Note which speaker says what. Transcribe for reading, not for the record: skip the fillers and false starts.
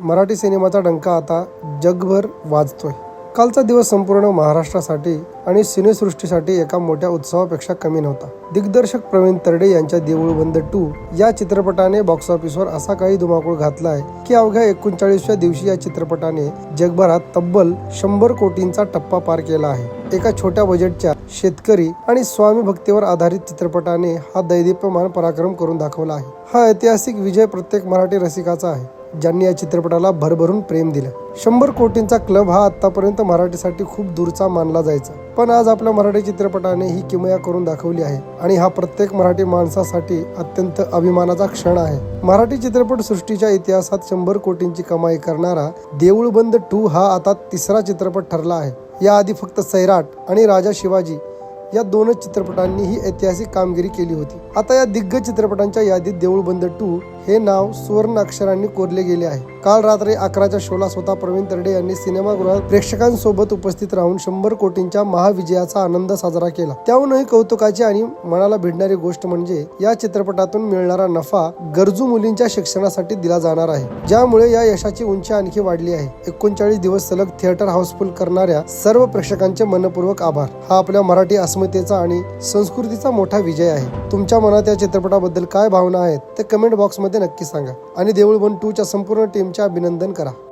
Speaker 1: मराठी सिनेमाचा डंका आता जगभर वाजतोय. कालचा दिवस संपूर्ण महाराष्ट्रासाठी आणि सिनेसृष्टीसाठी एका मोठ्या उत्सवापेक्षा कमी नव्हता. दिग्दर्शक प्रवीण तरडे यांच्या देऊळ बंद 2 या चित्रपटाने बॉक्स ऑफिसवर असा काही धुमाकूळ घातलाय की अवघ्या 39व्या दिवशी या चित्रपटाने जगभरात तब्बल 100 कोटींचा टप्पा पार केला आहे. एका छोट्या बजेटच्या शेतकरी आणि स्वामी भक्तीवर आधारित चित्रपटाने हा दैदिप्यमान पराक्रम करून दाखवला आहे. हा ऐतिहासिक विजय प्रत्येक मराठी रसिकाचा आहे ज्यांनी या चित्रपटाला भरभरून प्रेम दिलं. 100 कोटींचा क्लब हा आतापर्यंत मराठीसाठी खूप दूरचा मानला जायचा, पण आज आपल्या मराठी चित्रपटाने ही किमया करून दाखवली आहे आणि हा प्रत्येक मराठी माणसासाठी अत्यंत अभिमानाचा क्षण आहे. मराठी चित्रपट सृष्टीच्या इतिहासात 100 कोटींची कमाई करणारा देऊळ बंद 2 हा आता तिसरा चित्रपट ठरला आहे. याआधी फक्त सैराट आणि राजा शिवाजी या दोनच चित्रपटांनी ही ऐतिहासिक कामगिरी केली होती. आता या दिग्गज चित्रपटांच्या यादीत देऊळ बंद 2 हे नाव सुवर्ण अक्षरांनी कोरले गेले आहे. काल रात्री 11च्या शोला स्वतः प्रवीण तरडे यांनी सिनेमागृहात प्रेक्षकांसोबत उपस्थित राहून 100 कोटींच्या महाविजयाचा आनंद साजरा केला. त्याहूनही कौतुकाची आणि मनाला भिडणारी गोष्ट म्हणजे या चित्रपटातून मिळणारा नफा गरजू मुलींच्या शिक्षणासाठी दिला जाणार आहे, ज्यामुळे या यशाची उंची आणखी वाढली आहे. 39 दिवस सलग थिएटर हाऊसफुल करणाऱ्या सर्व प्रेक्षकांचे मनपूर्वक आभार. हा आपल्या मराठी अस्मितेचा आणि संस्कृतीचा मोठा विजय आहे. तुमच्या मनात या चित्रपटाबद्दल काय भावना आहेत ते कमेंट बॉक्समध्ये नक्की सांगा आणि देऊळ बंद 2 च्या संपूर्ण टीमचे अभिनंदन करा.